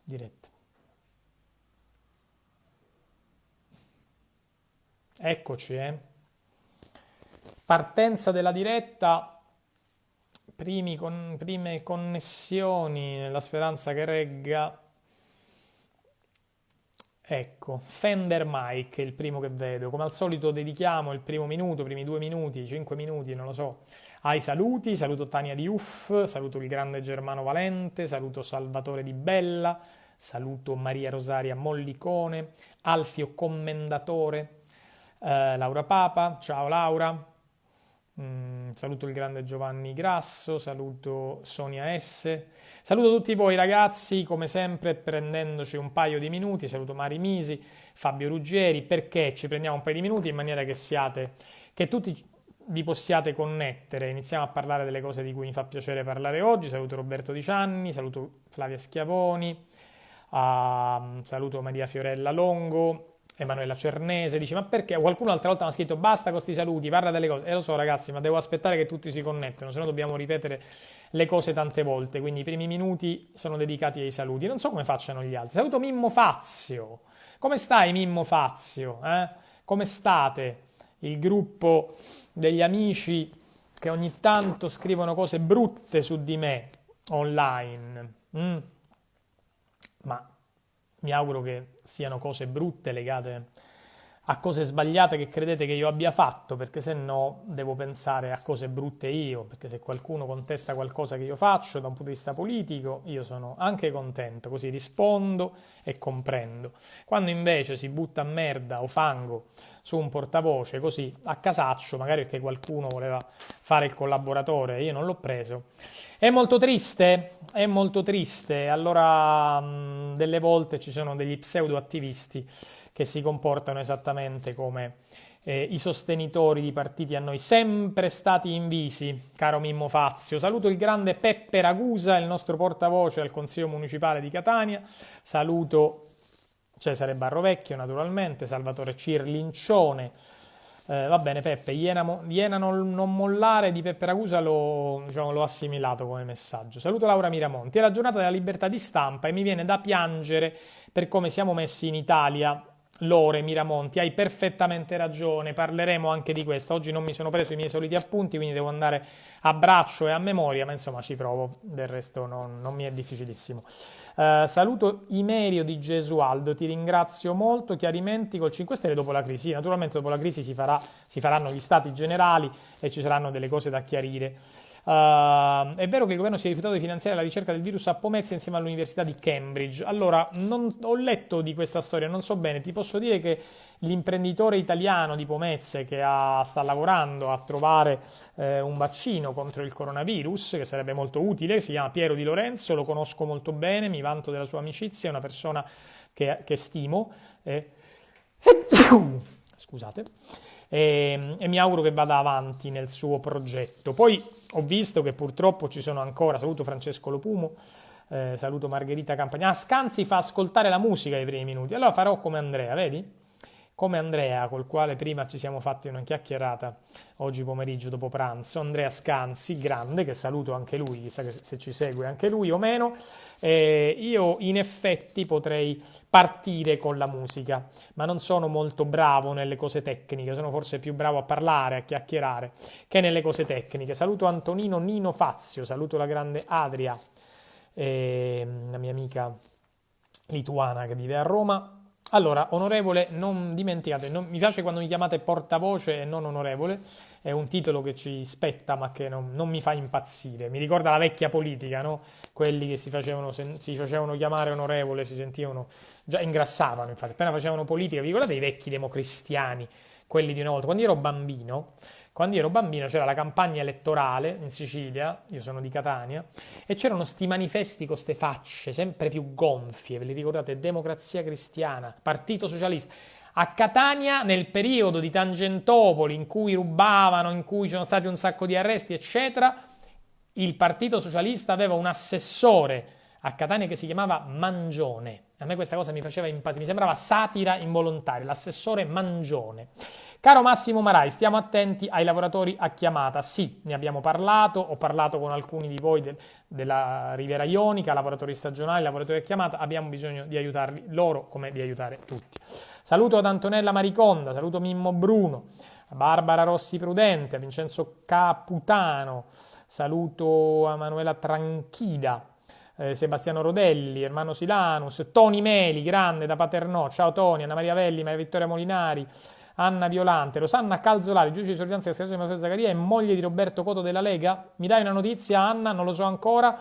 Diretta. Eccoci, Partenza della diretta, prime connessioni, nella speranza che regga. Ecco, Fender Mike è il primo che vedo. Come al solito dedichiamo il primo minuto, i primi 2 minuti, 5 minuti, non lo so, ai saluti. Saluto Tania di Uff, saluto il grande Germano Valente, saluto Salvatore Di Bella, saluto Maria Rosaria Mollicone, Alfio Commendatore, Laura Papa, ciao Laura. Saluto il grande Giovanni Grasso, saluto Sonia S. Saluto tutti voi ragazzi, come sempre prendendoci un paio di minuti. Saluto Mari Misi, Fabio Ruggieri. Perché ci prendiamo un paio di minuti? In maniera che tutti vi possiate connettere. Iniziamo a parlare delle cose di cui mi fa piacere parlare oggi. Saluto Roberto Di Cianni, saluto Flavia Schiavoni, saluto Maria Fiorella Longo, Emanuela Cernese. Dice: ma perché? Qualcuno l'altra volta mi ha scritto basta con sti saluti, parla delle cose. E lo so ragazzi, ma devo aspettare che tutti si connettano, se no dobbiamo ripetere le cose tante volte. Quindi i primi minuti sono dedicati ai saluti. Non so come facciano gli altri. Saluto Mimmo Fazio. Come stai Mimmo Fazio? Come state? Il gruppo degli amici che ogni tanto scrivono cose brutte su di me online. Ma mi auguro che siano cose brutte legate a cose sbagliate che credete che io abbia fatto, perché se no devo pensare a cose brutte io, perché se qualcuno contesta qualcosa che io faccio da un punto di vista politico, io sono anche contento, così rispondo e comprendo. Quando invece si butta merda o fango su un portavoce così a casaccio, magari perché qualcuno voleva fare il collaboratore e io non l'ho preso, è molto triste, è molto triste. Allora delle volte ci sono degli pseudo-attivisti che si comportano esattamente come i sostenitori di partiti a noi sempre stati invisi, caro Mimmo Fazio. Saluto il grande Peppe Ragusa, il nostro portavoce al Consiglio Municipale di Catania. Saluto Cesare Barrovecchio, naturalmente, Salvatore Cirlincione. Va bene Peppe, Iena non mollare di Peppe Ragusa l'ho assimilato come messaggio. Saluto Laura Miramonti. È la giornata della libertà di stampa e mi viene da piangere per come siamo messi in Italia. Lore Miramonti, hai perfettamente ragione, parleremo anche di questo. Oggi non mi sono preso i miei soliti appunti, quindi devo andare a braccio e a memoria, ma insomma ci provo, del resto non mi è difficilissimo. Saluto Imerio di Gesualdo, ti ringrazio molto. Chiarimenti col 5 Stelle dopo la crisi. Naturalmente dopo la crisi si faranno gli stati generali e ci saranno delle cose da chiarire. È vero che il governo si è rifiutato di finanziare la ricerca del virus a Pomezia insieme all'Università di Cambridge. Allora, ho letto di questa storia, non so bene. Ti posso dire che l'imprenditore italiano di Pomezia che sta lavorando a trovare un vaccino contro il coronavirus, che sarebbe molto utile, si chiama Piero Di Lorenzo, lo conosco molto bene, mi vanto della sua amicizia, è una persona che stimo. Scusate. E mi auguro che vada avanti nel suo progetto. Poi ho visto che purtroppo ci sono ancora, saluto Francesco Lopumo, saluto Margherita Campagna. Scanzi fa ascoltare la musica ai primi minuti, allora farò come Andrea, vedi? Come Andrea, col quale prima ci siamo fatti una chiacchierata oggi pomeriggio dopo pranzo. Andrea Scanzi, grande, che saluto anche lui, chissà se ci segue anche lui o meno. Io in effetti potrei partire con la musica, ma non sono molto bravo nelle cose tecniche, sono forse più bravo a parlare, a chiacchierare, che nelle cose tecniche. Saluto Antonino Nino Fazio, saluto la grande Adria, la mia amica lituana che vive a Roma. Allora, onorevole, non dimenticate, mi piace quando mi chiamate portavoce e non onorevole, è un titolo che ci spetta ma che non mi fa impazzire, mi ricorda la vecchia politica, no? Quelli che si facevano chiamare onorevole, si sentivano, già ingrassavano infatti, appena facevano politica, vi ricordate i vecchi democristiani, quelli di una volta, quando io ero bambino c'era la campagna elettorale in Sicilia, io sono di Catania, e c'erano sti manifesti con ste facce sempre più gonfie, ve li ricordate? Democrazia Cristiana, Partito Socialista. A Catania, nel periodo di Tangentopoli, in cui rubavano, in cui ci sono stati un sacco di arresti, eccetera, il Partito Socialista aveva un assessore a Catania che si chiamava Mangione. A me questa cosa mi faceva impazzire, mi sembrava satira involontaria, l'assessore Mangione, Caro Massimo Marai, stiamo attenti ai lavoratori a chiamata. Sì, ne abbiamo parlato, ho parlato con alcuni di voi della Riviera Ionica, lavoratori stagionali, lavoratori a chiamata, abbiamo bisogno di aiutarli loro come di aiutare tutti. Saluto ad Antonella Mariconda, saluto Mimmo Bruno, a Barbara Rossi Prudente, a Vincenzo Caputano, saluto a Manuela Tranchida, Sebastiano Rodelli, Ermano Silanus, Toni Meli, grande da Paternò, ciao Toni, Anna Maria Velli, Maria Vittoria Molinari, Anna Violante, Rosanna Calzolari, giudice di sorveglianza del Castello di Matteo Zaccaria e moglie di Roberto Coto della Lega. Mi dai una notizia, Anna? Non lo so ancora.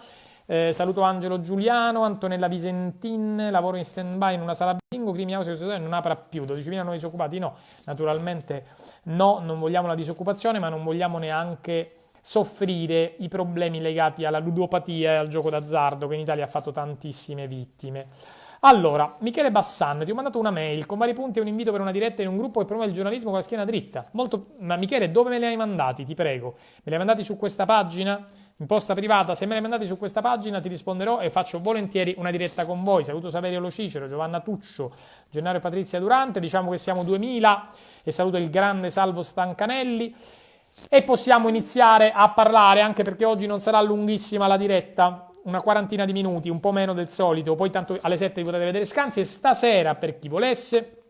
Saluto Angelo Giuliano, Antonella Visentin, lavoro in stand-by in una sala bingo, Crimi House non apra più, 12.000 nuovi disoccupati, no, naturalmente no, non vogliamo la disoccupazione, ma non vogliamo neanche soffrire i problemi legati alla ludopatia e al gioco d'azzardo che in Italia ha fatto tantissime vittime. Allora, Michele Bassan, ti ho mandato una mail con vari punti e un invito per una diretta in un gruppo che promuove il giornalismo con la schiena dritta. Ma Michele, dove me li hai mandati? Ti prego. Me li hai mandati su questa pagina? In posta privata? Se me li hai mandati su questa pagina ti risponderò e faccio volentieri una diretta con voi. Saluto Saverio Lo Cicero, Giovanna Tuccio, Gennaro e Patrizia Durante. Diciamo che siamo 2000 e saluto il grande Salvo Stancanelli. E possiamo iniziare a parlare, anche perché oggi non sarà lunghissima la diretta. Una quarantina di minuti, un po' meno del solito, poi tanto alle 7 vi potete vedere scansi e stasera, per chi volesse,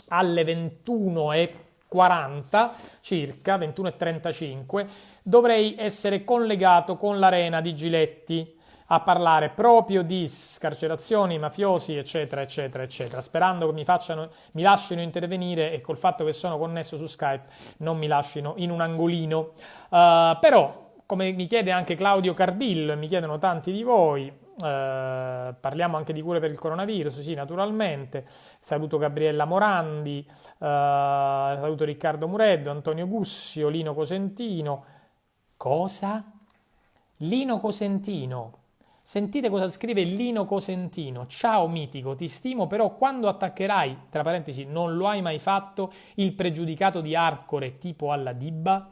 alle 21:40 circa, 21:35, dovrei essere collegato con l'Arena di Giletti a parlare proprio di scarcerazioni, mafiosi, eccetera, eccetera, eccetera, sperando che mi lasciano intervenire e col fatto che sono connesso su Skype non mi lasciano in un angolino. Però, come mi chiede anche Claudio Cardillo e mi chiedono tanti di voi, parliamo anche di cure per il coronavirus, sì, naturalmente. Saluto Gabriella Morandi, saluto Riccardo Mureddo, Antonio Gussio, Lino Cosentino. Cosa? Lino Cosentino. Sentite cosa scrive Lino Cosentino. Ciao mitico, ti stimo, però quando attaccherai, tra parentesi, non lo hai mai fatto, il pregiudicato di Arcore tipo alla Dibba?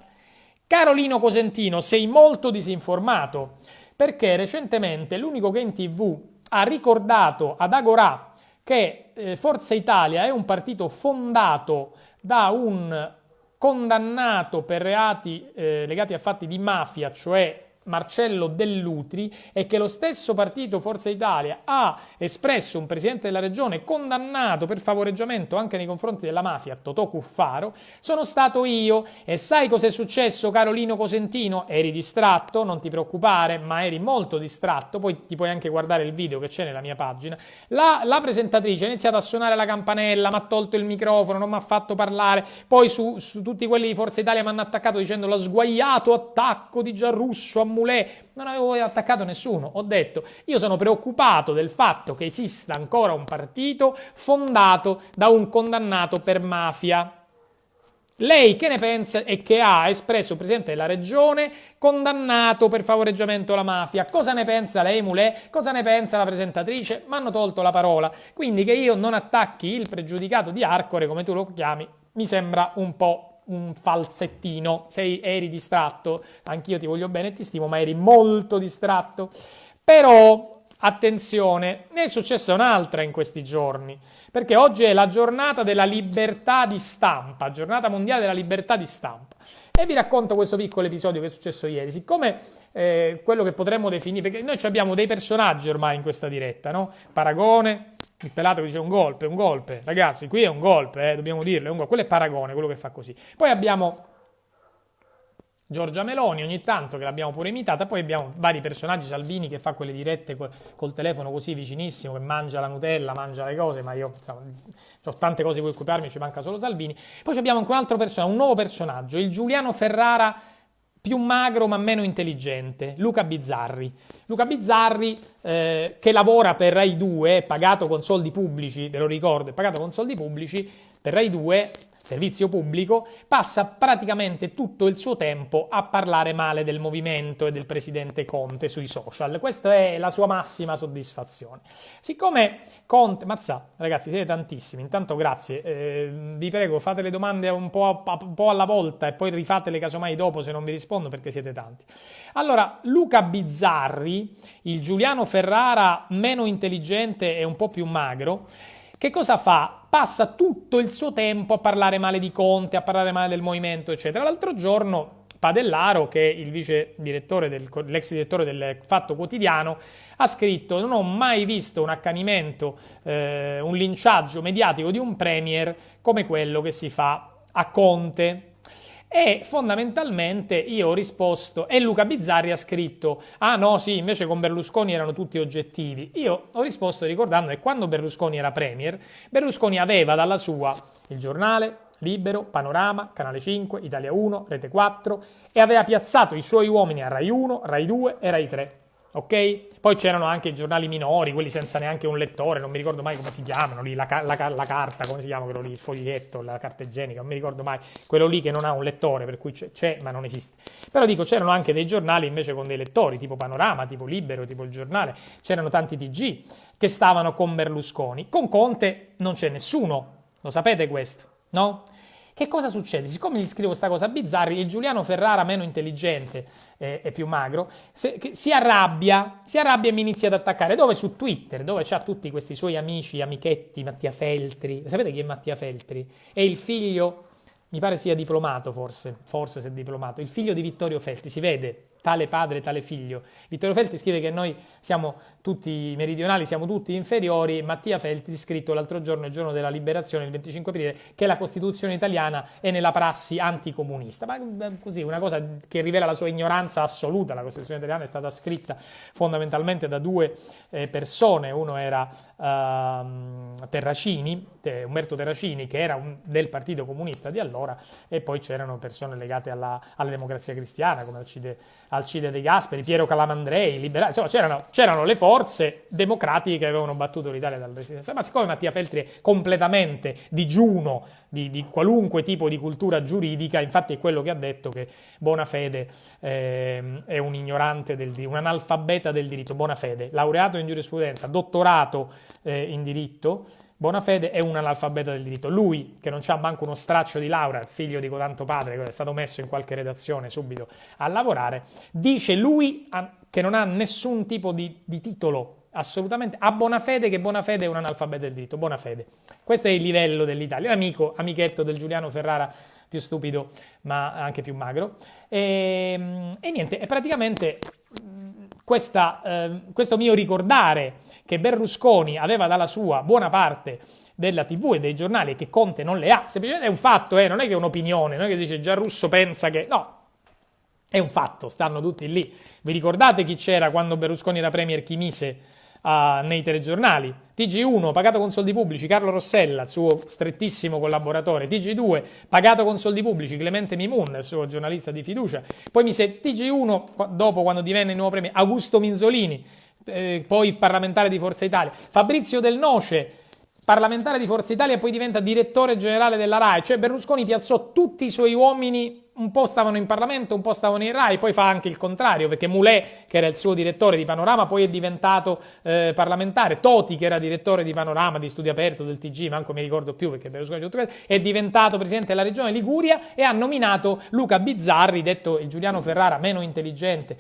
Carolino Cosentino, sei molto disinformato, perché recentemente l'unico che in TV ha ricordato ad Agorà che Forza Italia è un partito fondato da un condannato per reati legati a fatti di mafia, cioè Marcello Dell'Utri, e che lo stesso partito Forza Italia ha espresso un presidente della regione condannato per favoreggiamento anche nei confronti della mafia, Totò Cuffaro, sono stato io. E sai cos'è successo, Carolino Cosentino? Eri distratto, non ti preoccupare, ma eri molto distratto, poi ti puoi anche guardare il video che c'è nella mia pagina. La presentatrice ha iniziato a suonare la campanella, mi ha tolto il microfono, non mi ha fatto parlare, poi su tutti quelli di Forza Italia mi hanno attaccato dicendo lo sguaiato attacco di Giarrusso a Mulè. Non avevo attaccato nessuno, ho detto io sono preoccupato del fatto che esista ancora un partito fondato da un condannato per mafia. Lei che ne pensa? E che ha espresso il presidente della regione condannato per favoreggiamento alla mafia. Cosa ne pensa lei, Mulè? Cosa ne pensa la presentatrice? Mi hanno tolto la parola. Quindi che io non attacchi il pregiudicato di Arcore, come tu lo chiami, mi sembra un po' un falsettino. Eri distratto, anch'io ti voglio bene e ti stimo, ma eri molto distratto. Però, attenzione, ne è successa un'altra in questi giorni, perché oggi è la giornata della libertà di stampa, giornata mondiale della libertà di stampa. E vi racconto questo piccolo episodio che è successo ieri. Siccome quello che potremmo definire, perché noi abbiamo dei personaggi ormai in questa diretta, no? Paragone, il pelato che dice un golpe, ragazzi, qui è un golpe, dobbiamo dirlo, è un golpe. Quello è Paragone, quello che fa così. Poi abbiamo Giorgia Meloni ogni tanto, che l'abbiamo pure imitata, poi abbiamo vari personaggi, Salvini che fa quelle dirette col telefono così vicinissimo, che mangia la Nutella, mangia le cose, ma io insomma, ho tante cose di cui occuparmi, ci manca solo Salvini. Poi abbiamo anche un altro personaggio, un nuovo personaggio, il Giuliano Ferrara più magro ma meno intelligente, Luca Bizzarri. Luca Bizzarri che lavora per Rai 2, pagato con soldi pubblici, ve lo ricordo, è pagato con soldi pubblici per Rai 2, servizio pubblico, passa praticamente tutto il suo tempo a parlare male del movimento e del presidente Conte sui social. Questa è la sua massima soddisfazione. Siccome Conte, ragazzi, siete tantissimi, intanto grazie, vi prego fate le domande un po' alla volta e poi rifatele casomai dopo se non vi rispondo perché siete tanti. Allora, Luca Bizzarri, il Giuliano Ferrara meno intelligente e un po' più magro, che cosa fa? Passa tutto il suo tempo a parlare male di Conte, a parlare male del movimento, eccetera. L'altro giorno Padellaro, che è il l'ex direttore del Fatto Quotidiano, ha scritto: non ho mai visto un accanimento, un linciaggio mediatico di un premier come quello che si fa a Conte. E fondamentalmente io ho risposto, e Luca Bizzarri ha scritto: ah no, sì, invece con Berlusconi erano tutti oggettivi. Io ho risposto ricordando che quando Berlusconi era premier, Berlusconi aveva dalla sua Il Giornale, Libero, Panorama, Canale 5, Italia 1, Rete 4, e aveva piazzato i suoi uomini a Rai 1, Rai 2 e Rai 3. Ok? Poi c'erano anche i giornali minori, quelli senza neanche un lettore, non mi ricordo mai come si chiamano, lì, la carta, come si chiama quello lì, il foglietto, la carta igienica, non mi ricordo mai, quello lì che non ha un lettore, per cui c'è ma non esiste. Però dico, c'erano anche dei giornali invece con dei lettori, tipo Panorama, tipo Libero, tipo Il Giornale, c'erano tanti TG che stavano con Berlusconi. Con Conte non c'è nessuno, lo sapete questo, no? Che cosa succede? Siccome gli scrivo questa cosa a Bizzarri, il Giuliano Ferrara, meno intelligente e più magro, si arrabbia e mi inizia ad attaccare. Dove? Su Twitter, dove c'ha tutti questi suoi amici, amichetti, Mattia Feltri. Sapete chi è Mattia Feltri? È il figlio, mi pare sia diplomato forse se è diplomato, il figlio di Vittorio Feltri, si vede, tale padre, tale figlio. Vittorio Feltri scrive che noi siamo tutti meridionali, siamo tutti inferiori. Mattia Feltri ha scritto l'altro giorno, il giorno della liberazione, il 25 aprile, che la Costituzione italiana è nella prassi anticomunista. Ma così, una cosa che rivela la sua ignoranza assoluta. La Costituzione italiana è stata scritta fondamentalmente da due persone. Uno era Terracini, Umberto Terracini, che era del Partito Comunista di allora, e poi c'erano persone legate alla Democrazia Cristiana, come Alcide De Gasperi, Piero Calamandrei, liberali, insomma c'erano le forze democratiche che avevano battuto l'Italia dalla resistenza. Ma siccome Mattia Feltri è completamente digiuno di qualunque tipo di cultura giuridica, infatti è quello che ha detto che Bonafede è un ignorante un analfabeta del diritto. Bonafede, laureato in giurisprudenza, dottorato in diritto, Bonafede è un analfabeta del diritto. Lui, che non c'ha manco uno straccio di laurea, figlio di cotanto padre, che è stato messo in qualche redazione subito a lavorare, dice lui che non ha nessun tipo di titolo, assolutamente, a Bonafede, che Bonafede è un analfabeta del diritto. Bonafede. Questo è il livello dell'Italia. Amichetto del Giuliano Ferrara, più stupido ma anche più magro. E niente, e praticamente questo mio ricordare che Berlusconi aveva dalla sua buona parte della TV e dei giornali e che Conte non le ha, semplicemente è un fatto, non è che è un'opinione, non è che dice Giarrusso pensa che... No, è un fatto, stanno tutti lì. Vi ricordate chi c'era quando Berlusconi era premier, chi mise nei telegiornali? TG1, pagato con soldi pubblici, Carlo Rossella, il suo strettissimo collaboratore. TG2, pagato con soldi pubblici, Clemente Mimun, il suo giornalista di fiducia. Poi mise TG1, dopo, quando divenne il nuovo premier, Augusto Minzolini, poi parlamentare di Forza Italia. Fabrizio Del Noce, parlamentare di Forza Italia, e poi diventa direttore generale della RAI. Cioè Berlusconi piazzò tutti i suoi uomini, un po' stavano in Parlamento, un po' stavano in RAI. Poi fa anche il contrario, perché Moulet, che era il suo direttore di Panorama, poi è diventato parlamentare. Toti, che era direttore di Panorama, di Studio Aperto, del TG, manco mi ricordo più perché Berlusconi è diventato presidente della regione Liguria, e ha nominato Luca Bizzarri, detto il Giuliano Ferrara meno intelligente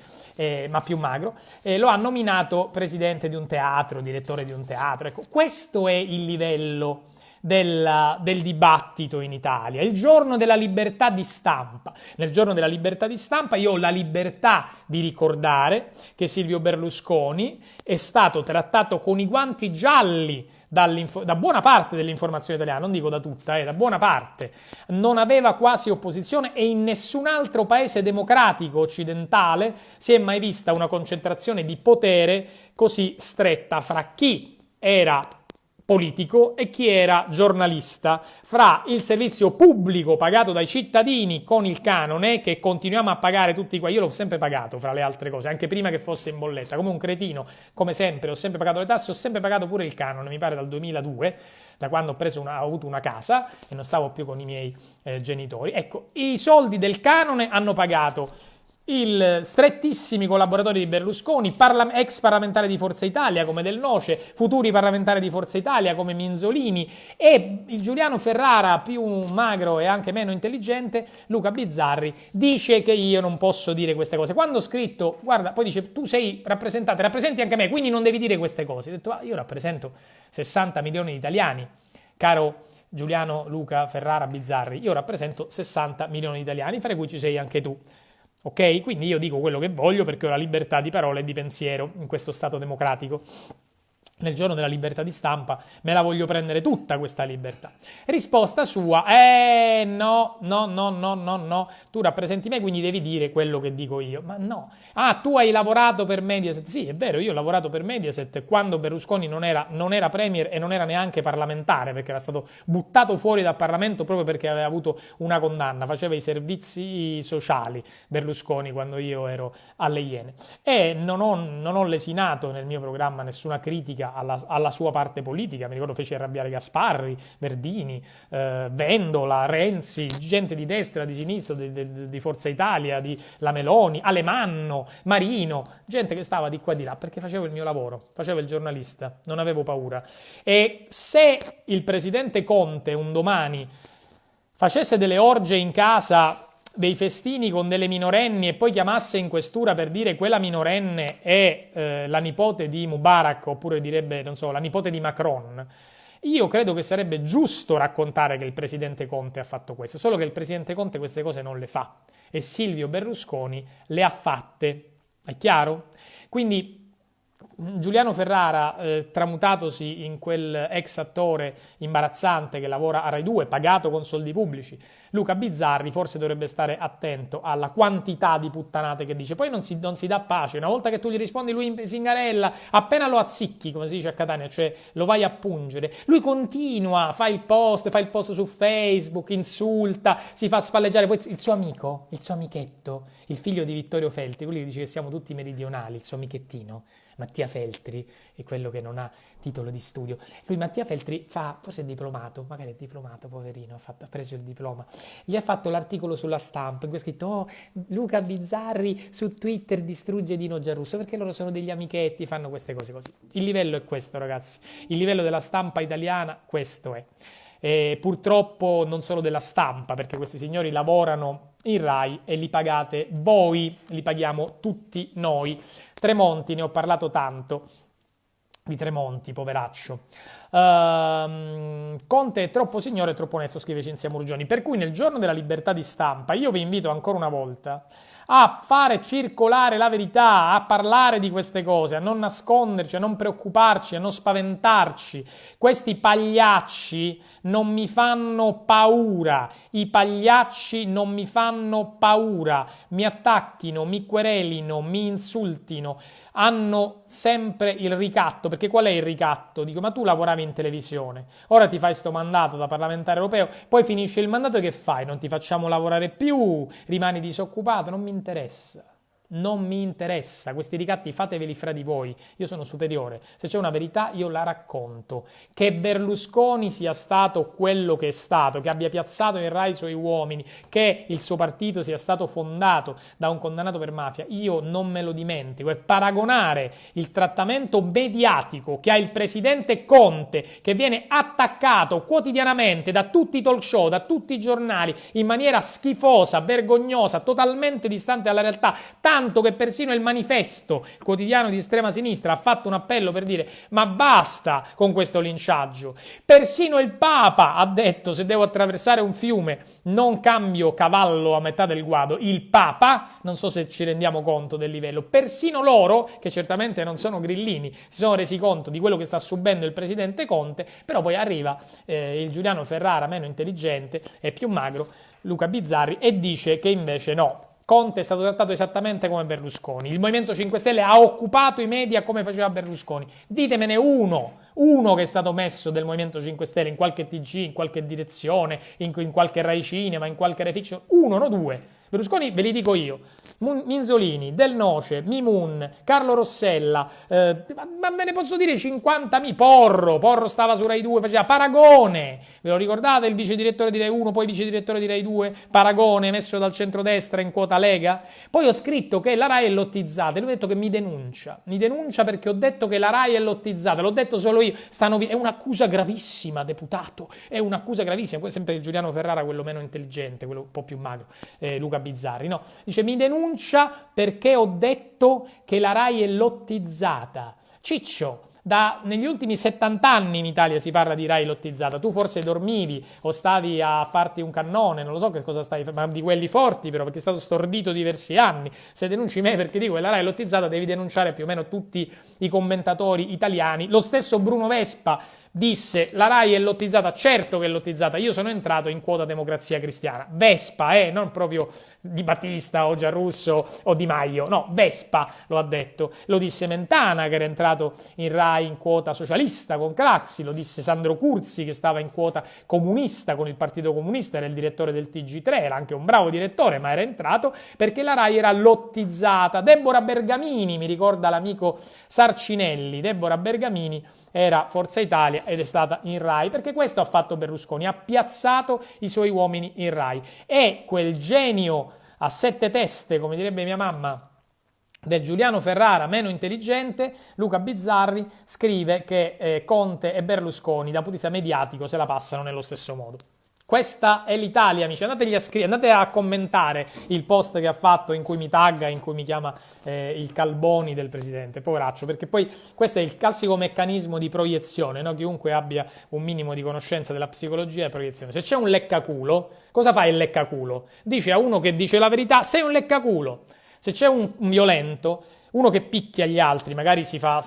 ma più magro, lo ha nominato presidente di un teatro, direttore di un teatro. Ecco, questo è il livello del dibattito in Italia. Il giorno della libertà di stampa. Nel giorno della libertà di stampa io ho la libertà di ricordare che Silvio Berlusconi è stato trattato con i guanti gialli da buona parte dell'informazione italiana, non dico da tutta, da buona parte. Non aveva quasi opposizione, e in nessun altro paese democratico occidentale si è mai vista una concentrazione di potere così stretta fra chi era politico e chi era giornalista, fra il servizio pubblico pagato dai cittadini con il canone, che continuiamo a pagare tutti qua. Io l'ho sempre pagato, fra le altre cose, anche prima che fosse in bolletta, come un cretino, come sempre. Ho sempre pagato le tasse, ho sempre pagato pure il canone, mi pare dal 2002, da quando ho avuto una casa e non stavo più con i miei genitori. Ecco, i soldi del canone hanno pagato strettissimi collaboratori di Berlusconi, ex parlamentari di Forza Italia come Del Noce, futuri parlamentari di Forza Italia come Minzolini e il Giuliano Ferrara più magro e anche meno intelligente, Luca Bizzarri, dice che io non posso dire queste cose. Quando ho scritto, guarda, poi dice tu sei rappresentante, rappresenti anche me, quindi non devi dire queste cose. Ho detto, io rappresento 60 milioni di italiani, caro Giuliano Luca Ferrara Bizzarri, io rappresento 60 milioni di italiani, fra cui ci sei anche tu. Ok? Quindi io dico quello che voglio perché ho la libertà di parola e di pensiero in questo Stato democratico. Nel giorno della libertà di stampa me la voglio prendere tutta questa libertà. Risposta sua, no, tu rappresenti me quindi devi dire quello che dico io. Ma no, tu hai lavorato per Mediaset? Sì, è vero, io ho lavorato per Mediaset quando Berlusconi non era premier e non era neanche parlamentare perché era stato buttato fuori dal Parlamento proprio perché aveva avuto una condanna, faceva i servizi sociali Berlusconi quando io ero alle Iene. E non ho lesinato nel mio programma nessuna critica alla sua parte politica, mi ricordo fece arrabbiare Gasparri, Verdini, Vendola, Renzi, gente di destra, di sinistra, di Forza Italia, di la Meloni, Alemanno, Marino, gente che stava di qua e di là perché facevo il mio lavoro, facevo il giornalista, non avevo paura. E se il presidente Conte un domani facesse delle orge in casa, dei festini con delle minorenni e poi chiamasse in questura per dire quella minorenne è la nipote di Mubarak oppure direbbe, non so, la nipote di Macron, io credo che sarebbe giusto raccontare che il presidente Conte ha fatto questo, solo che il presidente Conte queste cose non le fa e Silvio Berlusconi le ha fatte, è chiaro? Quindi Giuliano Ferrara, tramutatosi in quel ex attore imbarazzante che lavora a Rai 2, pagato con soldi pubblici, Luca Bizzarri forse dovrebbe stare attento alla quantità di puttanate che dice. Poi non si dà pace, una volta che tu gli rispondi lui in Zingarella, appena lo azzicchi, come si dice a Catania, cioè lo vai a pungere, lui continua, fa il post su Facebook, insulta, si fa spalleggiare, poi il suo amico, il suo amichetto, il figlio di Vittorio Feltri, quelli che dice che siamo tutti meridionali, il suo amichettino, Mattia Feltri è quello che non ha titolo di studio. Lui, Mattia Feltri, forse è diplomato, magari è diplomato, poverino, ha preso il diploma. Gli ha fatto l'articolo sulla Stampa in cui ha scritto Luca Bizzarri su Twitter distrugge Dino Giarrusso, perché loro sono degli amichetti, fanno queste cose così. Il livello è questo, ragazzi. Il livello della stampa italiana, questo è. E purtroppo non solo della stampa, perché questi signori lavorano in Rai e li pagate voi, li paghiamo tutti noi. Tremonti, ne ho parlato tanto di Tremonti, poveraccio. Conte è troppo signore e troppo onesto, scrive Cinzia Murgioni, per cui nel giorno della libertà di stampa io vi invito ancora una volta a fare circolare la verità, a parlare di queste cose, a non nasconderci, a non preoccuparci, a non spaventarci. Questi pagliacci non mi fanno paura, i pagliacci non mi fanno paura, mi attacchino, mi querelino, mi insultino, hanno sempre il ricatto, perché qual è il ricatto? Dico, ma tu lavoravi in televisione, ora ti fai sto mandato da parlamentare europeo, poi finisce il mandato e che fai? Non ti facciamo lavorare più, rimani disoccupato, non mi interessa. Non mi interessa, questi ricatti fateveli fra di voi, io sono superiore, se c'è una verità io la racconto. Che Berlusconi sia stato quello che è stato, che abbia piazzato in Rai i suoi uomini, che il suo partito sia stato fondato da un condannato per mafia, io non me lo dimentico. E paragonare il trattamento mediatico che ha il presidente Conte, che viene attaccato quotidianamente da tutti i talk show, da tutti i giornali, in maniera schifosa, vergognosa, totalmente distante dalla realtà, tanto che persino il Manifesto, il quotidiano di estrema sinistra, ha fatto un appello per dire ma basta con questo linciaggio. Persino il Papa ha detto se devo attraversare un fiume non cambio cavallo a metà del guado. Il Papa, non so se ci rendiamo conto del livello, persino loro, che certamente non sono grillini, si sono resi conto di quello che sta subendo il presidente Conte, però poi arriva il Giuliano Ferrara meno intelligente e più magro, Luca Bizzarri, e dice che invece no, Conte è stato trattato esattamente come Berlusconi. Il Movimento 5 Stelle ha occupato i media come faceva Berlusconi. Ditemene uno che è stato messo del Movimento 5 Stelle in qualche TG, in qualche direzione, in qualche Rai Cinema, in qualche Rai Fiction. Uno, no due. Berlusconi ve li dico io, Minzolini, Del Noce, Mimun, Carlo Rossella, ma ve ne posso dire 50.000, Porro stava su Rai 2, faceva Paragone, ve lo ricordate il vice direttore di Rai 1, poi vice direttore di Rai 2, Paragone messo dal centrodestra in quota Lega? Poi ho scritto che la Rai è lottizzata e lui ha detto che mi denuncia perché ho detto che la Rai è lottizzata, l'ho detto solo io, è un'accusa gravissima, deputato, è un'accusa gravissima, poi sempre il Giuliano Ferrara, quello meno intelligente, quello un po' più magro, Luca Bizzarri, no? Dice mi denuncia perché ho detto che la Rai è lottizzata. Ciccio, negli ultimi 70 anni in Italia si parla di Rai lottizzata. Tu forse dormivi o stavi a farti un cannone, non lo so che cosa stavi facendo, ma di quelli forti però, perché è stato stordito diversi anni. Se denunci me perché dico che la Rai è lottizzata, devi denunciare più o meno tutti i commentatori italiani. Lo stesso Bruno Vespa disse la Rai è lottizzata, certo che è lottizzata, io sono entrato in quota Democrazia Cristiana, Vespa, non proprio Di Battista o Giarrusso o Di Maio, no, Vespa lo ha detto, lo disse Mentana che era entrato in Rai in quota socialista con Craxi, lo disse Sandro Curzi che stava in quota comunista con il Partito Comunista, era il direttore del TG3, era anche un bravo direttore ma era entrato perché la Rai era lottizzata. Deborah Bergamini, mi ricorda l'amico Sarcinelli, Deborah Bergamini era Forza Italia ed è stata in Rai, perché questo ha fatto Berlusconi, ha piazzato i suoi uomini in Rai. E quel genio a 7 teste, come direbbe mia mamma, del Giuliano Ferrara meno intelligente, Luca Bizzarri, scrive che Conte e Berlusconi da punto di vista mediatico se la passano nello stesso modo. Questa è l'Italia, amici. Andate a commentare il post che ha fatto in cui mi tagga, in cui mi chiama il Calboni del presidente, poveraccio, perché poi questo è il classico meccanismo di proiezione, no? Chiunque abbia un minimo di conoscenza della psicologia è proiezione. Se c'è un leccaculo, cosa fa il leccaculo? Dice a uno che dice la verità, sei un leccaculo. Se c'è un violento, uno che picchia gli altri, magari si fa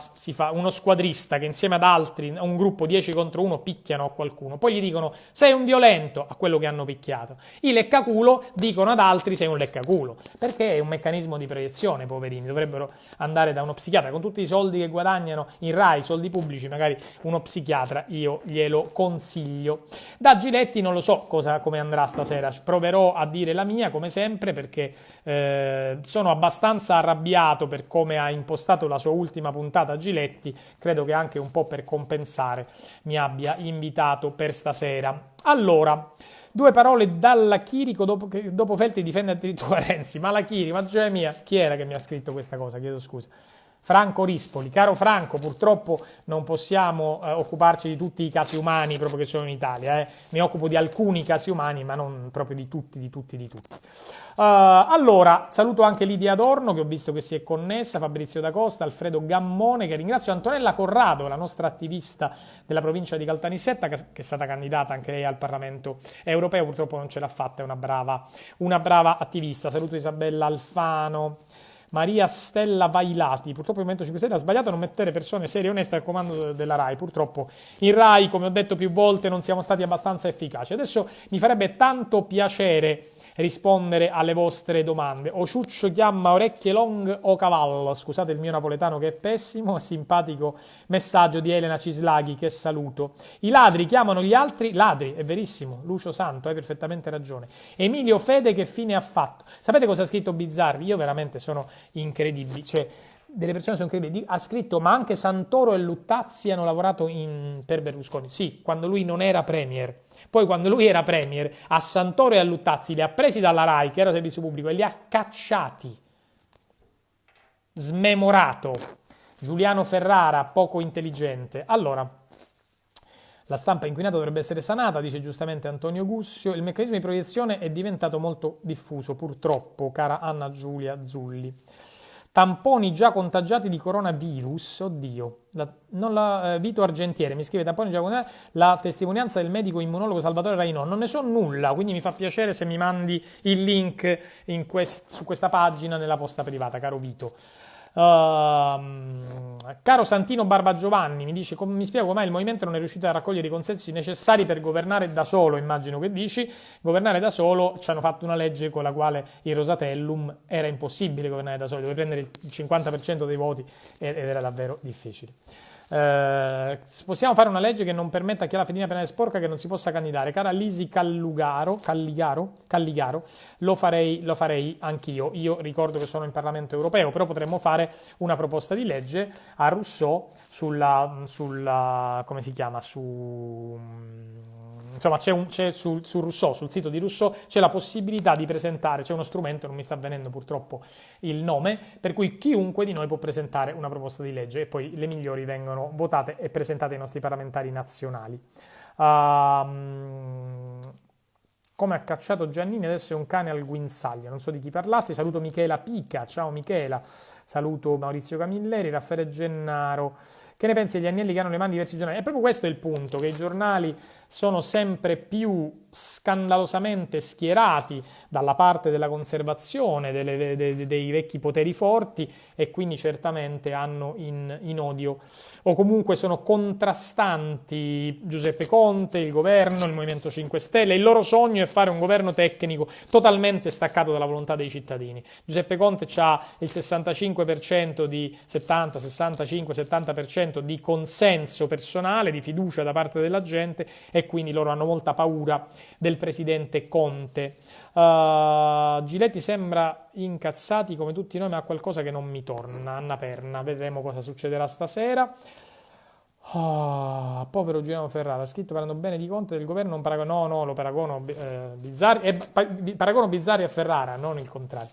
uno squadrista che insieme ad altri, a un gruppo 10 contro 1, picchiano a qualcuno, poi gli dicono sei un violento a quello che hanno picchiato. I leccaculo dicono ad altri sei un leccaculo, perché è un meccanismo di proiezione, poverini, dovrebbero andare da uno psichiatra, con tutti i soldi che guadagnano in Rai, soldi pubblici, magari uno psichiatra io glielo consiglio. Da Giletti non lo so come andrà stasera, proverò a dire la mia come sempre perché sono abbastanza arrabbiato per come ha impostato la sua ultima puntata Giletti, credo che anche un po' per compensare mi abbia invitato per stasera. Allora, 2 parole dalla Chirico dopo Feltri difende addirittura Renzi, ma la Chiri, ma gioia mia, chi era che mi ha scritto questa cosa? Chiedo scusa. Franco Rispoli, caro Franco, purtroppo non possiamo occuparci di tutti i casi umani proprio che sono in Italia, mi occupo di alcuni casi umani ma non proprio di tutti. Allora, saluto anche Lidia Adorno che ho visto che si è connessa, Fabrizio D'Acosta, Alfredo Gammone, che ringrazio, Antonella Corrado, la nostra attivista della provincia di Caltanissetta che è stata candidata anche lei al Parlamento europeo, purtroppo non ce l'ha fatta, è una brava attivista. Saluto Isabella Alfano, Maria Stella Vailati, purtroppo il Movimento 5 Stelle ha sbagliato a non mettere persone serie e oneste al comando della Rai, purtroppo in Rai, come ho detto più volte, non siamo stati abbastanza efficaci. Adesso mi farebbe tanto piacere rispondere alle vostre domande. O ciuccio chiama orecchie long o cavallo, scusate il mio napoletano che è pessimo, simpatico messaggio di Elena Cislaghi che saluto. I ladri chiamano gli altri ladri, è verissimo, Lucio Santo, hai perfettamente ragione. Emilio Fede che fine ha fatto? Sapete cosa ha scritto Bizzarri? Io veramente sono incredibili, cioè delle persone sono incredibili. Ha scritto ma anche Santoro e Luttazzi hanno lavorato per Berlusconi, sì, quando lui non era premier. Poi quando lui era premier, a Santoro e a Luttazzi li ha presi dalla Rai, che era servizio pubblico, e li ha cacciati. Smemorato. Giuliano Ferrara, poco intelligente. Allora, la stampa inquinata dovrebbe essere sanata, dice giustamente Antonio Gussio. Il meccanismo di proiezione è diventato molto diffuso, purtroppo, cara Anna Giulia Zulli. Tamponi già contagiati di coronavirus, oddio, Vito Argentiere mi scrive tamponi già contagiati, la testimonianza del medico immunologo Salvatore Rainò, non ne so nulla, quindi mi fa piacere se mi mandi il link su questa pagina nella posta privata, caro Vito. Caro Santino Barba Giovanni mi dice mi spiego com'è il movimento non è riuscito a raccogliere i consensi necessari per governare da solo, immagino che dici governare da solo, ci hanno fatto una legge con la quale il Rosatellum era impossibile governare da solo, dovevi prendere il 50% dei voti ed era davvero difficile. Possiamo fare una legge che non permetta a chi ha la fedina penale sporca che non si possa candidare. Cara Lisi Calligaro, lo farei anch'io. Io ricordo che sono in Parlamento europeo, però potremmo fare una proposta di legge a Rousseau come si chiama, insomma, su Rousseau, sul sito di Rousseau c'è la possibilità di presentare, c'è uno strumento, non mi sta venendo purtroppo il nome, per cui chiunque di noi può presentare una proposta di legge e poi le migliori vengono votate e presentate ai nostri parlamentari nazionali. Come ha cacciato Giannini, adesso è un cane al guinzaglio, non so di chi parlassi. Saluto Michela Pica, ciao Michela, saluto Maurizio Camilleri, Raffaele Gennaro. Che ne pensi degli agnelli che hanno le mani di diversi giornali? E proprio questo è il punto, che i giornali sono sempre più scandalosamente schierati dalla parte della conservazione, dei vecchi poteri forti, e quindi certamente hanno in odio, o comunque sono contrastanti Giuseppe Conte, il governo, il Movimento 5 Stelle. Il loro sogno è fare un governo tecnico totalmente staccato dalla volontà dei cittadini. Giuseppe Conte ha il 65% di 70% di consenso personale, di fiducia da parte della gente, e quindi loro hanno molta paura del presidente Conte. Giletti sembra incazzati come tutti noi, ma ha qualcosa che non mi torna. Anna Perna, vedremo cosa succederà stasera. Povero Giuliano Ferrara, ha scritto parlando bene di Conte del governo, non paragono, no, lo paragono paragono Bizzarri a Ferrara, non il contrario.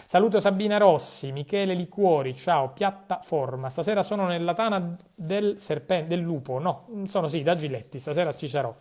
Saluto Sabina Rossi, Michele Licuori, ciao, piattaforma. Stasera sono nella tana del lupo, no, sono sì, da Giletti, stasera ci sarò.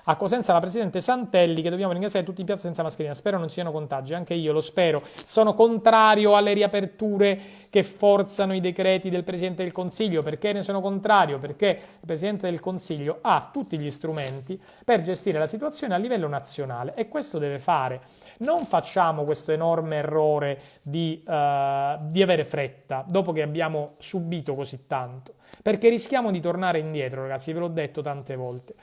A Cosenza la Presidente Santelli, che dobbiamo ringraziare tutti in piazza senza mascherina. Spero non ci siano contagi, anche io lo spero. Sono contrario alle riaperture che forzano i decreti del Presidente del Consiglio. Perché ne sono contrario? Perché il Presidente del Consiglio ha tutti gli strumenti per gestire la situazione a livello nazionale, e questo deve fare. Non facciamo questo enorme errore di avere fretta dopo che abbiamo subito così tanto, perché rischiamo di tornare indietro, ragazzi, ve l'ho detto tante volte.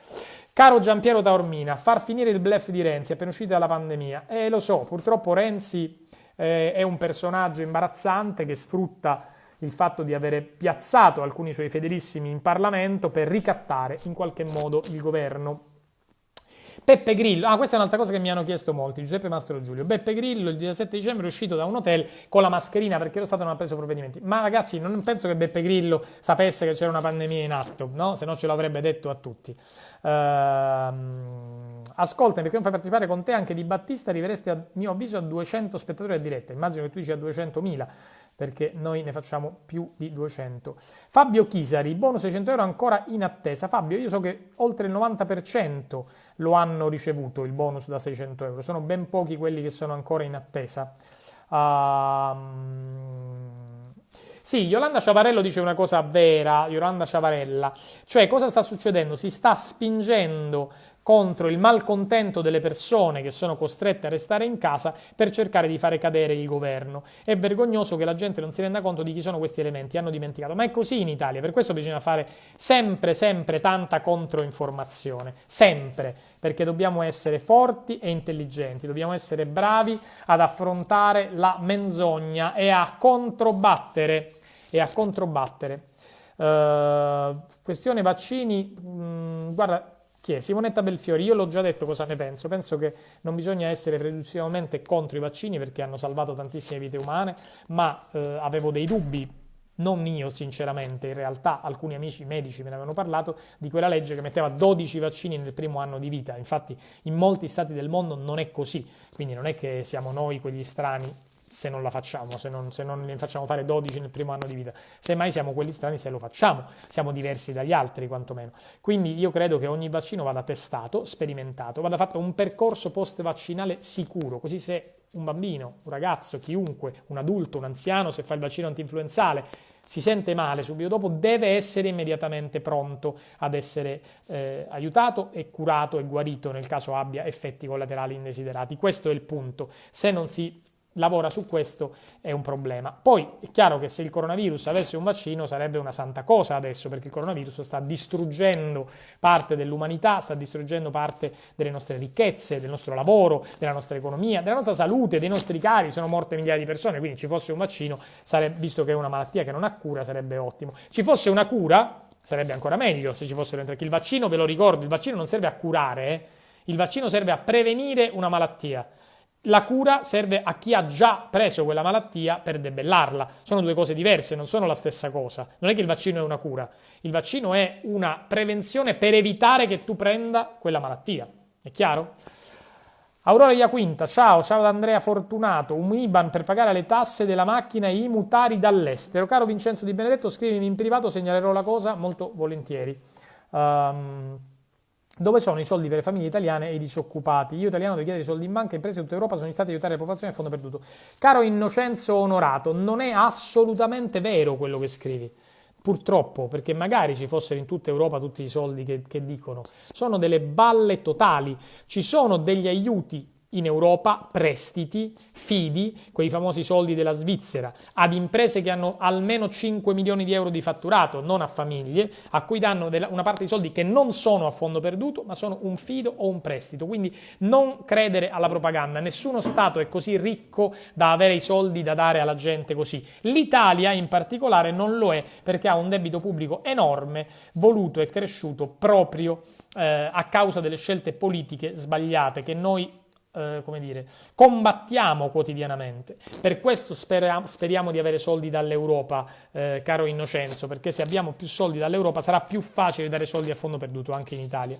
Caro Giampiero Taormina, far finire il bluff di Renzi appena uscito dalla pandemia. Lo so, purtroppo Renzi è un personaggio imbarazzante che sfrutta il fatto di avere piazzato alcuni suoi fedelissimi in Parlamento per ricattare in qualche modo il governo. Beppe Grillo, questa è un'altra cosa che mi hanno chiesto molti, Giuseppe Mastro Giulio. Beppe Grillo il 17 dicembre è uscito da un hotel con la mascherina perché lo Stato non ha preso provvedimenti. Ma ragazzi, non penso che Beppe Grillo sapesse che c'era una pandemia in atto, no? Se no ce l'avrebbe detto a tutti. Ascoltami, perché non fai partecipare con te anche Di Battista? Arriveresti a mio avviso a 200 spettatori a diretta. Immagino che tu dici a 200.000, perché noi ne facciamo più di 200. Fabio Chisari, bonus 600 euro ancora in attesa. Fabio, io so che oltre il 90% lo hanno ricevuto il bonus da 600 euro, sono ben pochi quelli che sono ancora in attesa. Sì, Yolanda Ciavarello dice una cosa vera, Yolanda Ciavarella, cioè cosa sta succedendo? Si sta spingendo contro il malcontento delle persone che sono costrette a restare in casa per cercare di fare cadere il governo. È vergognoso che la gente non si renda conto di chi sono questi elementi, hanno dimenticato, ma è così in Italia, per questo bisogna fare sempre tanta controinformazione, sempre, perché dobbiamo essere forti e intelligenti, dobbiamo essere bravi ad affrontare la menzogna e a controbattere. Questione vaccini, guarda, chi è? Simonetta Belfiori, io l'ho già detto cosa ne penso che non bisogna essere pregiudizialmente contro i vaccini perché hanno salvato tantissime vite umane, ma avevo dei dubbi, non io sinceramente, in realtà alcuni amici medici me ne avevano parlato, di quella legge che metteva 12 vaccini nel primo anno di vita. Infatti in molti stati del mondo non è così, quindi non è che siamo noi quegli strani se non la facciamo, se non ne facciamo fare 12 nel primo anno di vita, semmai siamo quelli strani se lo facciamo, siamo diversi dagli altri quantomeno. Quindi io credo che ogni vaccino vada testato, sperimentato, vada fatto un percorso post vaccinale sicuro, così se un bambino, un ragazzo, chiunque, un adulto, un anziano, se fa il vaccino antinfluenzale si sente male subito dopo, deve essere immediatamente pronto ad essere aiutato e curato e guarito nel caso abbia effetti collaterali indesiderati. Questo è il punto. Se non si lavora su questo è un problema. Poi è chiaro che se il coronavirus avesse un vaccino sarebbe una santa cosa adesso, perché il coronavirus sta distruggendo parte dell'umanità, sta distruggendo parte delle nostre ricchezze, del nostro lavoro, della nostra economia, della nostra salute, dei nostri cari. Sono morte migliaia di persone, quindi ci fosse un vaccino, visto che è una malattia che non ha cura, sarebbe ottimo. Ci fosse una cura, sarebbe ancora meglio se ci fossero perché il vaccino, ve lo ricordo, il vaccino non serve a curare, il vaccino serve a prevenire una malattia. La cura serve a chi ha già preso quella malattia per debellarla. Sono due cose diverse, non sono la stessa cosa. Non è che il vaccino è una cura, il vaccino è una prevenzione per evitare che tu prenda quella malattia. È chiaro? Aurora Iaquinta, ciao da Andrea Fortunato, un IBAN per pagare le tasse della macchina e i mutari dall'estero. Caro Vincenzo Di Benedetto, scrivimi in privato, segnalerò la cosa molto volentieri. Dove sono i soldi per le famiglie italiane e i disoccupati? Io italiano devo chiedere i soldi in banca, imprese di tutta Europa sono stati aiutare la popolazione a fondo perduto. Caro Innocenzo Onorato, non è assolutamente vero quello che scrivi. Purtroppo, perché magari ci fossero in tutta Europa tutti i soldi che dicono. Sono delle balle totali. Ci sono degli aiuti in Europa, prestiti, fidi, quei famosi soldi della Svizzera, ad imprese che hanno almeno 5 milioni di euro di fatturato, non a famiglie, a cui danno una parte di soldi che non sono a fondo perduto, ma sono un fido o un prestito. Quindi non credere alla propaganda. Nessuno Stato è così ricco da avere i soldi da dare alla gente così. L'Italia in particolare non lo è perché ha un debito pubblico enorme, voluto e cresciuto proprio a causa delle scelte politiche sbagliate che noi combattiamo quotidianamente. Per questo speriamo di avere soldi dall'Europa, caro Innocenzo, perché se abbiamo più soldi dall'Europa sarà più facile dare soldi a fondo perduto anche in Italia.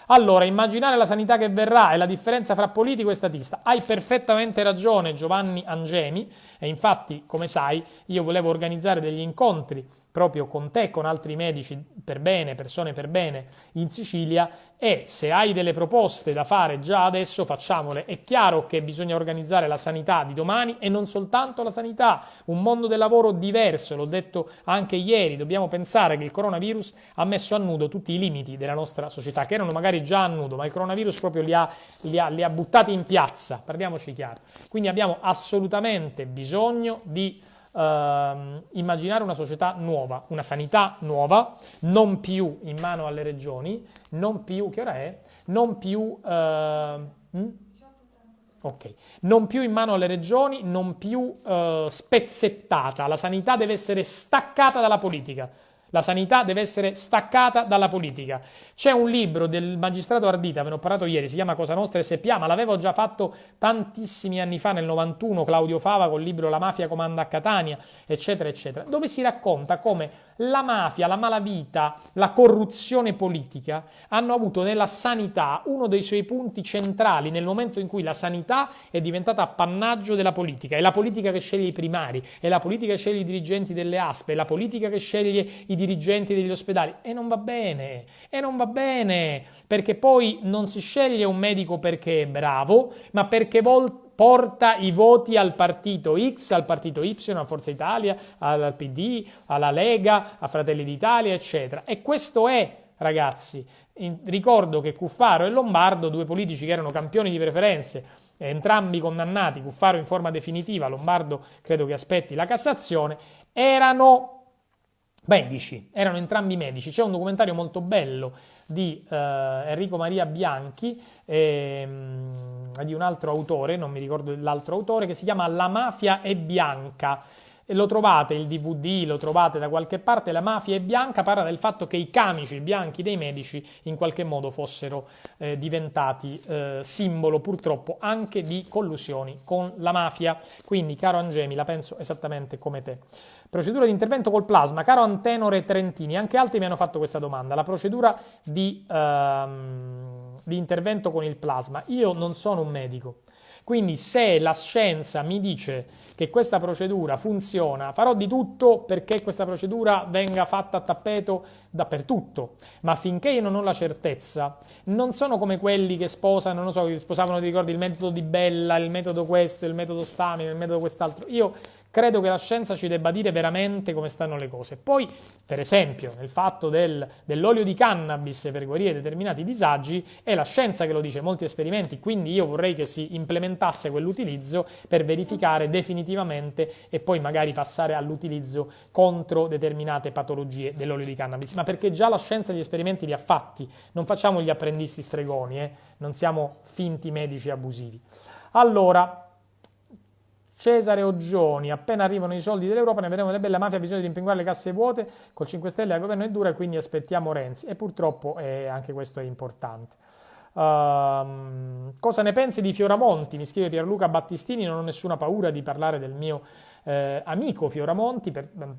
Allora, immaginare la sanità che verrà e la differenza fra politico e statista. Hai perfettamente ragione, Giovanni Angemi, e infatti, come sai, io volevo organizzare degli incontri proprio con te, con altri medici per bene, persone per bene in Sicilia, e se hai delle proposte da fare già adesso facciamole. È chiaro che bisogna organizzare la sanità di domani e non soltanto la sanità, un mondo del lavoro diverso, l'ho detto anche ieri, dobbiamo pensare che il coronavirus ha messo a nudo tutti i limiti della nostra società, che erano magari già a nudo, ma il coronavirus proprio li ha buttati in piazza, parliamoci chiaro. Quindi abbiamo assolutamente bisogno di immaginare una società nuova, una sanità nuova, non più in mano alle regioni, non più, che ora è? Non più, ok, non più in mano alle regioni, non più spezzettata, la sanità deve essere staccata dalla politica. La sanità deve essere staccata dalla politica. C'è un libro del magistrato Ardita, ve ne ho parlato ieri, si chiama Cosa Nostra S.p.A., ma l'avevo già fatto tantissimi anni fa, nel 91, Claudio Fava col libro La mafia comanda a Catania, eccetera, eccetera, dove si racconta come la mafia, la malavita, la corruzione politica hanno avuto nella sanità uno dei suoi punti centrali nel momento in cui la sanità è diventata appannaggio della politica. È la politica che sceglie i primari, è la politica che sceglie i dirigenti delle ASP, è la politica che sceglie i dirigenti degli ospedali, e non va bene, perché poi non si sceglie un medico perché è bravo, ma perché porta i voti al partito X, al partito Y, a Forza Italia, al PD, alla Lega, a Fratelli d'Italia, eccetera. E questo è, ragazzi, ricordo che Cuffaro e Lombardo, due politici che erano campioni di preferenze, entrambi condannati, Cuffaro in forma definitiva, Lombardo credo che aspetti la Cassazione, erano entrambi medici. C'è un documentario molto bello di Enrico Maria Bianchi, di un altro autore, non mi ricordo l'altro autore, che si chiama La mafia è bianca. E lo trovate, il DVD, lo trovate da qualche parte. La mafia è bianca, parla del fatto che i camici bianchi dei medici in qualche modo fossero diventati simbolo purtroppo anche di collusioni con la mafia. Quindi, caro Angemi, la penso esattamente come te. Procedura di intervento col plasma. Caro Antenore Trentini, anche altri mi hanno fatto questa domanda. La procedura di intervento con il plasma. Io non sono un medico, quindi se la scienza mi dice che questa procedura funziona, farò di tutto perché questa procedura venga fatta a tappeto dappertutto, ma finché io non ho la certezza, non sono come quelli che sposano, non lo so, che sposavano, ti ricordi, il metodo di Bella, il metodo questo, il metodo Stamina, il metodo quest'altro. Io credo che la scienza ci debba dire veramente come stanno le cose. Poi, per esempio, nel fatto dell'olio di cannabis per guarire determinati disagi, è la scienza che lo dice, molti esperimenti, quindi io vorrei che si implementasse quell'utilizzo per verificare definitivamente e poi magari passare all'utilizzo contro determinate patologie dell'olio di cannabis, ma perché già la scienza gli esperimenti li ha fatti, non facciamo gli apprendisti stregoni, non siamo finti medici abusivi. Allora, Cesare Oggioni, appena arrivano i soldi dell'Europa ne vedremo delle belle, la mafia ha bisogno di rimpinguare le casse vuote, col 5 Stelle al governo è dura e quindi aspettiamo Renzi. E purtroppo anche questo è importante. Cosa ne pensi di Fioramonti? Mi scrive Pierluca Battistini, non ho nessuna paura di parlare del mio amico Fioramonti,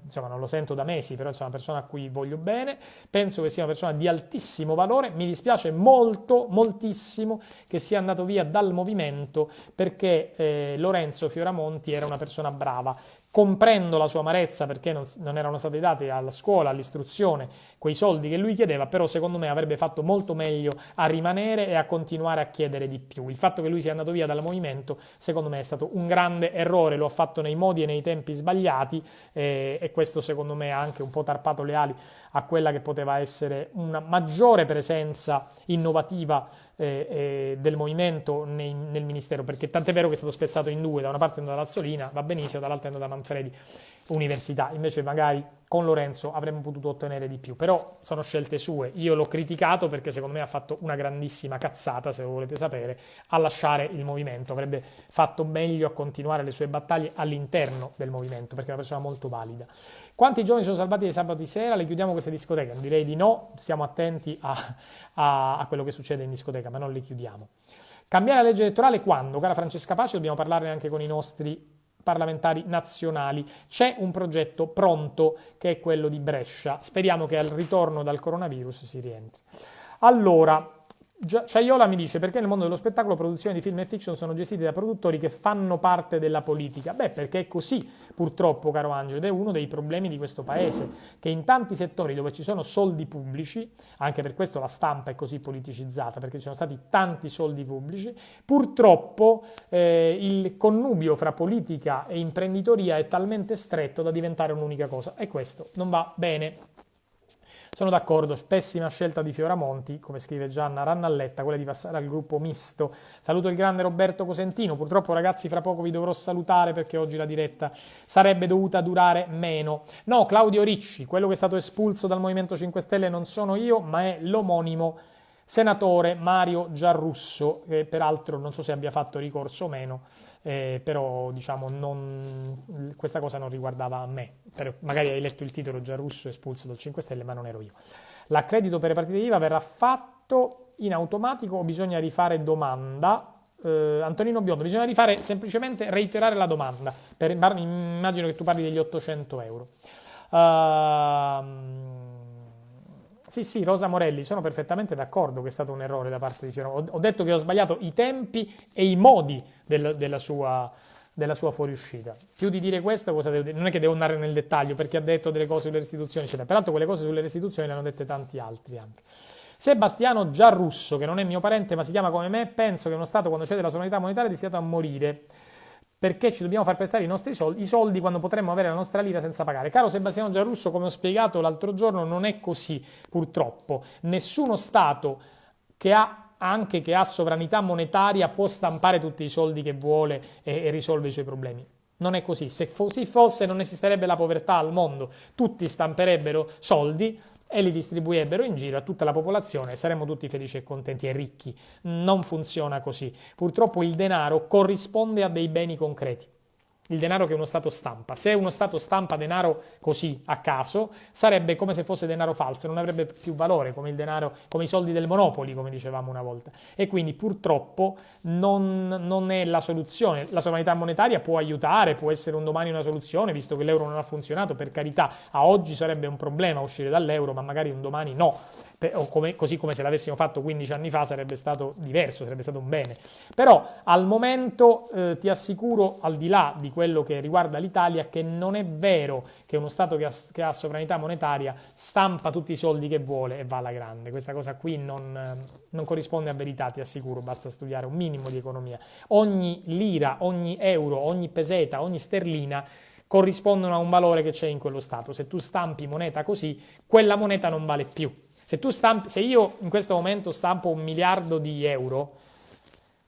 insomma non lo sento da mesi, però è una persona a cui voglio bene, penso che sia una persona di altissimo valore, mi dispiace moltissimo che sia andato via dal movimento perché Lorenzo Fioramonti era una persona brava. Comprendo la sua amarezza perché non erano stati dati alla scuola, all'istruzione, quei soldi che lui chiedeva, però secondo me avrebbe fatto molto meglio a rimanere e a continuare a chiedere di più. Il fatto che lui sia andato via dal movimento, secondo me, è stato un grande errore, lo ha fatto nei modi e nei tempi sbagliati e questo secondo me ha anche un po' tarpato le ali a quella che poteva essere una maggiore presenza innovativa del movimento nel ministero, perché tant'è vero che è stato spezzato in due, da una parte è andata Azzolina, va benissimo, dall'altra è andata Manfredi Università, invece magari con Lorenzo avremmo potuto ottenere di più, però sono scelte sue, io l'ho criticato perché secondo me ha fatto una grandissima cazzata, se lo volete sapere, a lasciare il movimento, avrebbe fatto meglio a continuare le sue battaglie all'interno del movimento, perché è una persona molto valida. Quanti giovani sono salvati dai sabati sera? Le chiudiamo queste discoteche? Direi di no, stiamo attenti a quello che succede in discoteca, ma non le chiudiamo. Cambiare la legge elettorale quando? Cara Francesca Pace, dobbiamo parlarne anche con i nostri parlamentari nazionali. C'è un progetto pronto che è quello di Brescia. Speriamo che al ritorno dal coronavirus si rientri. Allora, Ciaiola mi dice: perché nel mondo dello spettacolo produzioni di film e fiction sono gestite da produttori che fanno parte della politica? Beh, perché è così, purtroppo, caro Angelo, ed è uno dei problemi di questo paese, che in tanti settori dove ci sono soldi pubblici, anche per questo la stampa è così politicizzata, perché ci sono stati tanti soldi pubblici, purtroppo il connubio fra politica e imprenditoria è talmente stretto da diventare un'unica cosa, e questo non va bene. Sono d'accordo, pessima scelta di Fioramonti, come scrive Gianna Rannalletta, quella di passare al gruppo misto. Saluto il grande Roberto Cosentino, purtroppo ragazzi fra poco vi dovrò salutare perché oggi la diretta sarebbe dovuta durare meno. No, Claudio Ricci, quello che è stato espulso dal Movimento 5 Stelle non sono io, ma è l'omonimo senatore Mario Giarrusso, che peraltro non so se abbia fatto ricorso o meno, però diciamo questa cosa non riguardava me. Magari hai letto il titolo Giarrusso espulso dal 5 Stelle, ma non ero io. L'accredito per le partite IVA verrà fatto in automatico o bisogna rifare domanda? Antonino Biondo, bisogna rifare semplicemente reiterare la domanda. Immagino che tu parli degli 800 euro. Sì, Rosa Morelli, sono perfettamente d'accordo che è stato un errore da parte di Fioramonti. Ho detto che ho sbagliato i tempi e i modi della sua fuoriuscita. Più di dire questo, cosa devo dire? Non è che devo andare nel dettaglio perché ha detto delle cose sulle restituzioni, eccetera. Peraltro quelle cose sulle restituzioni le hanno dette tanti altri anche. Sebastiano Giarrusso, che non è mio parente ma si chiama come me, penso che uno Stato quando cede la sovranità monetaria è destinato a morire. Perché ci dobbiamo far prestare i soldi quando potremmo avere la nostra lira senza pagare. Caro Sebastiano Giarrusso, come ho spiegato l'altro giorno, non è così, purtroppo. Nessuno Stato che ha sovranità monetaria può stampare tutti i soldi che vuole e risolve i suoi problemi. Non è così. Se così fosse non esisterebbe la povertà al mondo. Tutti stamperebbero soldi e li distribuirebbero in giro a tutta la popolazione e saremmo tutti felici e contenti e ricchi. Non funziona così. Purtroppo il denaro corrisponde a dei beni concreti. Il denaro che uno Stato stampa. Se uno Stato stampa denaro così a caso, sarebbe come se fosse denaro falso, non avrebbe più valore, come il denaro, come i soldi del Monopoli, come dicevamo una volta. E quindi purtroppo non è la soluzione. La sovranità monetaria può aiutare, può essere un domani una soluzione, visto che l'euro non ha funzionato, per carità. A oggi sarebbe un problema uscire dall'euro, ma magari un domani no. Così come se l'avessimo fatto 15 anni fa sarebbe stato diverso, sarebbe stato un bene. Però al momento ti assicuro, al di là di quello che riguarda l'Italia, che non è vero che uno Stato che ha sovranità monetaria stampa tutti i soldi che vuole e va alla grande. Questa cosa qui non corrisponde a verità, ti assicuro, basta studiare un minimo di economia. Ogni lira, ogni euro, ogni peseta, ogni sterlina corrispondono a un valore che c'è in quello Stato. Se tu stampi moneta così, quella moneta non vale più. Se io in questo momento stampo 1 miliardo di euro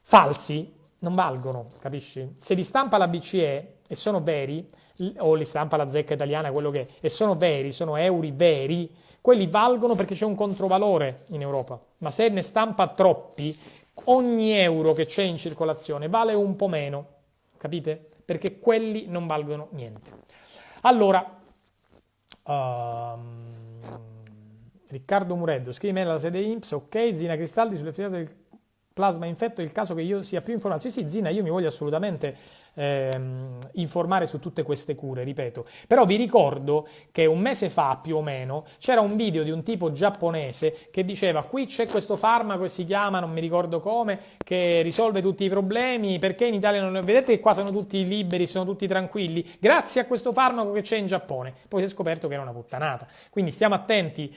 falsi, non valgono, capisci? Se li stampa la BCE e sono veri, o li stampa la zecca italiana, quello che è, e sono veri, sono euro veri, quelli valgono perché c'è un controvalore in Europa. Ma se ne stampa troppi, ogni euro che c'è in circolazione vale un po' meno, capite? perché quelli non valgono niente. Allora, Riccardo Mureddo scrive mail alla sede INPS, ok, Zina Cristaldi sull'efficacia del plasma infetto, è il caso che io sia più informato. Sì, Zina, io mi voglio assolutamente informare su tutte queste cure, ripeto. Però vi ricordo che un mese fa, più o meno, c'era un video di un tipo giapponese che diceva: qui c'è questo farmaco che si chiama, non mi ricordo come, che risolve tutti i problemi, perché in Italia non... Vedete che qua sono tutti liberi, sono tutti tranquilli, grazie a questo farmaco che c'è in Giappone. Poi si è scoperto che era una puttanata. Quindi stiamo attenti.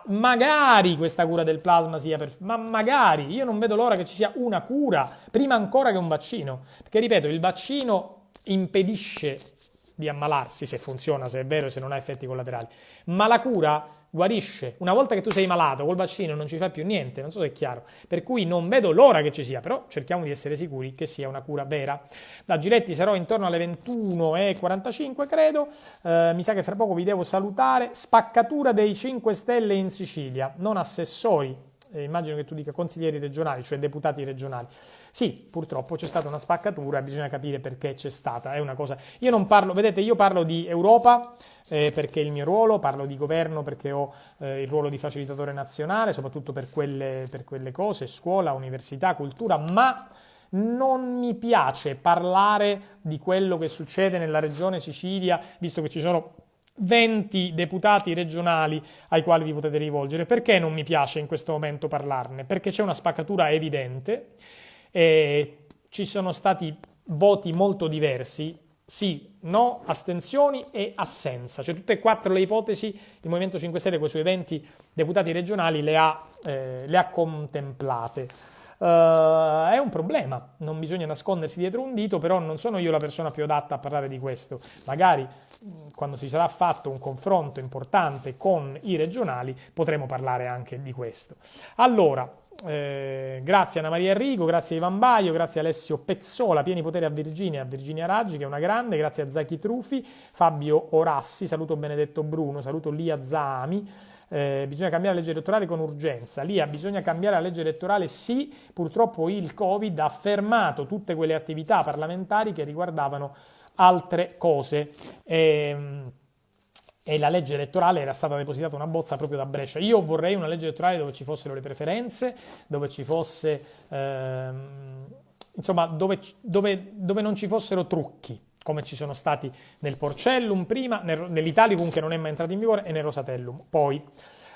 Magari questa cura del plasma sia ma magari, io non vedo l'ora che ci sia una cura prima ancora che un vaccino, perché ripeto, il vaccino impedisce di ammalarsi, se funziona, se è vero, se non ha effetti collaterali, ma la cura guarisce. Una volta che tu sei malato col vaccino non ci fai più niente, non so se è chiaro, per cui non vedo l'ora che ci sia, però cerchiamo di essere sicuri che sia una cura vera. Da Giletti sarò intorno alle 21:45 credo, mi sa che fra poco vi devo salutare. Spaccatura dei 5 Stelle in Sicilia, non assessori, immagino che tu dica consiglieri regionali, cioè deputati regionali. Sì, purtroppo c'è stata una spaccatura e bisogna capire perché c'è stata, è una cosa... Io non parlo, vedete, io parlo di Europa perché è il mio ruolo, parlo di governo perché ho il ruolo di facilitatore nazionale, soprattutto per quelle cose, scuola, università, cultura, ma non mi piace parlare di quello che succede nella regione Sicilia, visto che ci sono 20 deputati regionali ai quali vi potete rivolgere. Perché non mi piace in questo momento parlarne? Perché c'è una spaccatura evidente. Ci sono stati voti molto diversi, sì, no, astensioni e assenza, cioè tutte e quattro le ipotesi il Movimento 5 Stelle con i suoi 20 deputati regionali le ha contemplate. È un problema, non bisogna nascondersi dietro un dito, però non sono io la persona più adatta a parlare di questo. Magari quando si sarà fatto un confronto importante con i regionali potremo parlare anche di questo. Allora, grazie Anna Maria Enrico, grazie a Ivan Baio, grazie a Alessio Pezzola, pieni poteri a Virginia Raggi che è una grande, grazie a Zachi Trufi, Fabio Orassi, saluto Benedetto Bruno, saluto Lia Zami. Bisogna cambiare la legge elettorale con urgenza. Lia, bisogna cambiare la legge elettorale, sì, purtroppo il Covid ha fermato tutte quelle attività parlamentari che riguardavano altre cose. E la legge elettorale era stata depositata una bozza proprio da Brescia. Io vorrei una legge elettorale dove ci fossero le preferenze, dove ci fosse insomma dove non ci fossero trucchi, come ci sono stati nel Porcellum prima, nell'Italicum che non è mai entrato in vigore e nel Rosatellum poi.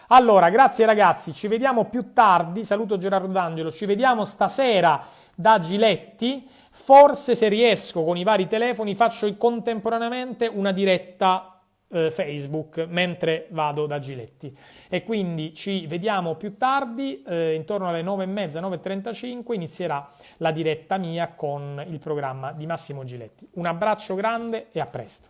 Allora, grazie ragazzi, ci vediamo più tardi, saluto Gerardo D'Angelo, ci vediamo stasera da Giletti, forse se riesco con i vari telefoni faccio contemporaneamente una diretta Facebook mentre vado da Giletti e quindi ci vediamo più tardi, intorno alle 9:30, 9:35 inizierà la diretta mia con il programma di Massimo Giletti. Un abbraccio grande e a presto.